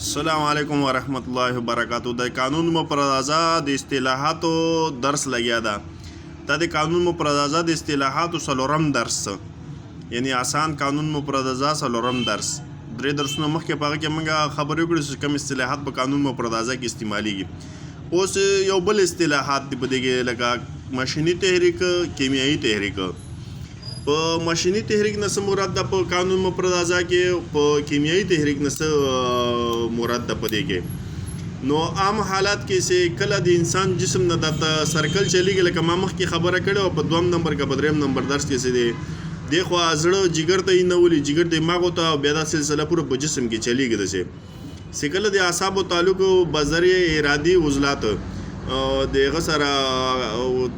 السلام علیکم ورحمت الله وبرکاتہ. د قانون مفردازه د اصطلاحاتو درس لګیا ده. دا د قانون مفردازه د اصطلاحاتو څلورم درس، یعنی آسان قانون مفردازه څلورم درس. درې درسونه مخکې په هغه کې موږ خبرې وکړې چې کوم اصطلاحات په قانون مفردازه کې استعمالیږي. اوس یو بل اصطلاحات دي په دې کې، لکه ماشیني تحریک، کیمیایي تحریک. په ماشیني تحریک نه څه مراد ده په قانون مفردازه کې، په کیمیایي تحریک نه څه مراد ده په دې کې. نو عام حالات کې چې کله د انسان جسم نه د سرکل چلیږي، لکه ما مخکې خبره کړې وه په دوم نمبر که په درېم نمبر درس کې چې دی دېخوا زړه جګر ته یې نه ولي، جګر دماغو ته، او بیا دا سلسله پوره په جسم کې چلیږي. داسې کله د اعصابو تعلق بذریع ارادي عضلات د هغه سره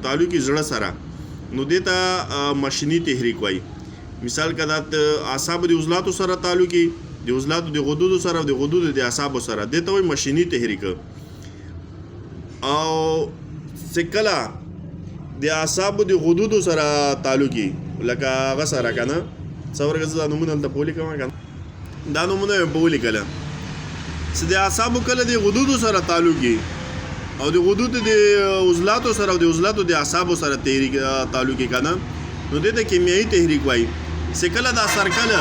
تعلق زړه سره، نو دې ته ماشیني تحریک وایي. مثال که دا اعصابو د عضلاتو سره تعلقي، د عضلاتو د غدودو سره او د غدودو د اعصابو سره، دې ته وایي ماشیني تحریک. او چې کله د اعصابو د غدودو سره تعلقي، لکه هغه سره که نه څه ورکه دا نومونه هلته په ولیکم که نه، دا نومونه مې په ولیکله چې د اعصابو کله د غدودو سره تعلقي او د غدودو د عضلاتو سره او د عضلاتو د اعصابو سره تعلقي که نه، نو دې ته کیمیایي تحریک وایي. چې کله دا سرکله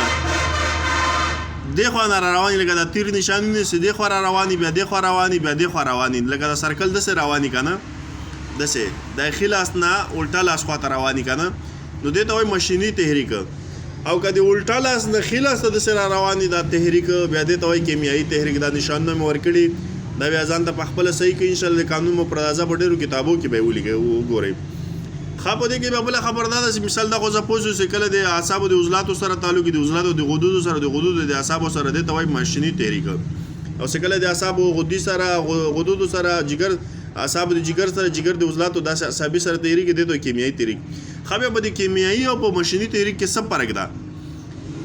دې خوا نه را رواني، لکه دا تیر نشانونه چې دې خوا را رواني، بیا دې خوا رواني، بیا دې خوا رواني، لکه دا سرکل داسې رواني که نه، داسې د ښي لاس نه الټا لاس خوا ته رواني که نه، نو دې ته وایي ماشیني تحریک. او که د الټا لاس نه ښي لاس ته داسې را رواني دا تحریک، بیا دې ته وایي کیمیایي تحریک. دا نشانونه مې ورکړي، دا بیا ځان ته په خپله صحیح کړئ. انشاءالله د قانون مفردازه په ډېرو کتابو کې به یې ولیکئ، وګورئ. ښه، په دې کې بیا بله خبر دا ده چې مثال دا خو زه پوه شو چې کله د اعصابو د عضلاتو سره تعلق، د عضلاتو د غدودو سره، د غدودو د اعصابو سره، دې ته وایي ماشیني تحریک. او چې کله د اعصابو غدودي سره، غدودو سره، جګر، اعصابو د جګر سره، جګر د عضلاتو داسې اعصابي سره تحریک، دې ته کیمیایي تحریک. ښه، بیا په د کیمیایي او په ماشیني تحریک کې څه فرق ده؟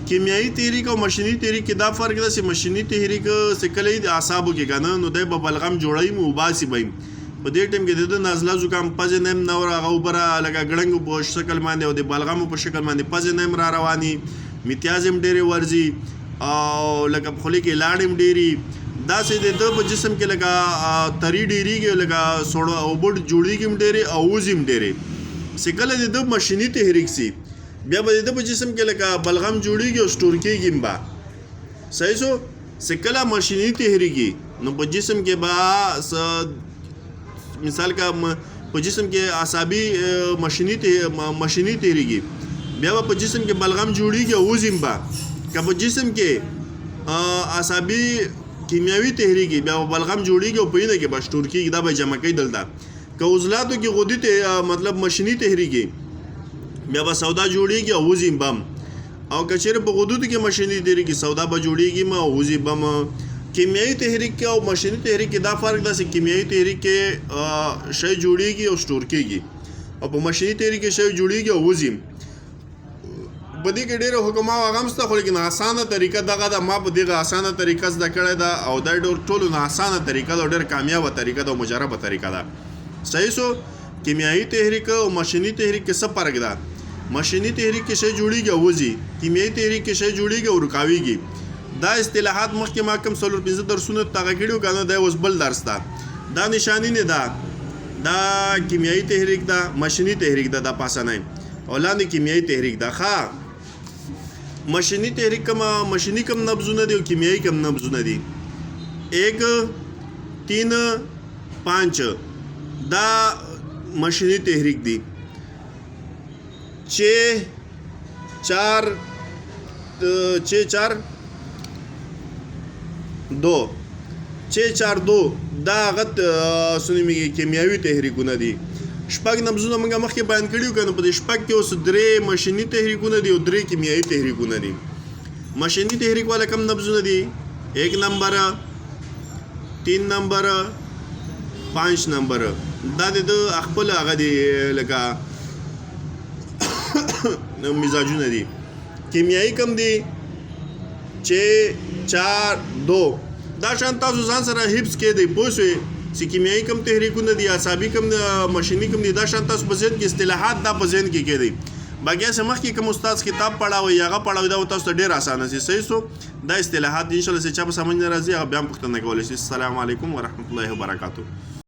کیمیایي تحریک او ماشیني تحریک کې دا فرق ده چې ماشیني تحریک چې کله د اعصابو کې که نه، نو دی به بلغم جوړوي، وباسي به یې. په دې ټایم کې د ده نازله زکام پزې نه هم نه هغه اوبه لکه ګړنګ په شکل باندې او د بلغمو په شکل باندې پزې نه هم را رواني، میتیاز هم ډېرې ورځي، او لکه په خولې کې لاړ هم ډېري. داسې د ده په جسم کې لکه تري ډېرېږي، لکه سوړه اوبه جوړېږي هم ډېرې او وځي هم ډېرې. چې کله د ده ماشیني تحریک سي، بیا به د ده په جسم کې لکه بلغم جوړېږي او سټور کېږي هم به. صحیح شو؟ چې کله ماشیني تحریکي، نو په جسم کې به مثال کا په جسم کې اعصابي ماشیني تحریکي، بیا به په جسم کې بلغم جوړېږي او وځي هم به. که په جسم کې اعصابي کیمیاوي تحریکي، بیا به بلغم جوړېږي او په اینه کې به سټور کېږي، دا به جمع کوي دلته. که عضلاتو کې غدې مطلب ماشیني تحریکي، بیا به سودا جوړېږي او وځي بم. او که چېرې په غدودو کې ماشیني تحریکي، سودا به جوړېږي م او وځي بم. کیمیایي تحریک کې او ماشیني تحریک کې دا فرق ده چې کیمیایي تحریک کې شی جوړېږي او سټور کېږي، او په ماشیني تحریک کې شی جوړېږي او وځي. په دې کې ډېره حکم او هغه هم شته، خو لیکن اسانه طریقه دغه ده. ما په دغه اسانه طریقه زده کړې ده، او دا ټولو نه اسانه طریقه ده او ډېره کامیابه طریقه ده او مجربه طریقه ده. صحیح شو؟ کیمیایي تحریک او ماشیني تحریک کې څه فرق ده؟ ماشیني تحریک کې شی جوړېږي او وځي، کیمیایي تحریک کې شی جوړېږي او رکاویږي. دا اصطلاحات مخکې ما کوم 4-5 درسونه تغه کړي که نه، دا اوس بل درس ده. دا نشانی نه ده، دا کیمیایي تحریک ده، ماشیني تحریک ده، دا پاسنی او لاندې کیمیایي تحریک ده. ښه، ماشیني تحریک ماشیني کم نبضونه دي او کیمیایي کم نبضونه دي. 1 3 5 دا ماشیني تحریک دي. 6 4 2 6 4 2 دا هغه سنیمیږي کیمیاوي تحریکونه دي. 6 نبضونه موږ مخکې بیان کړي که نه، په دې 6 کې اوس 3 ماشیني تحریکونه دي او 3 کیمیاوي تحریکونه دي. ماشیني تحریک والا کم نبضونه دي؟ 1 نمبر، 3 نمبر، 5 نمبر. دا د خپل هغه دي لکه مزاجونه دي. کیمیاوي کم دي 6 4 2. دا شان تاسو ځان سره حفظ کې دی، پوه شوئ چې کیمیاوي کم تحریکونه دي، اعصابي کم، ماشیني کم دي. دا شان تاسو په ذهن کې اصطلاحات دا په ذهن کې کېدی. باقي چې مخکې کوم استاد کتاب پڑھاوي هغه پڑھاوي دا تاسو ته ډېر اسانه شي. صحیح شو؟ دا اصطلاحات ان شاء الله چې چا په سمجھ نه راځي هغه بیا هم پوښتنه کولی شي. السلام علیکم ورحمت الله وبرکاتو.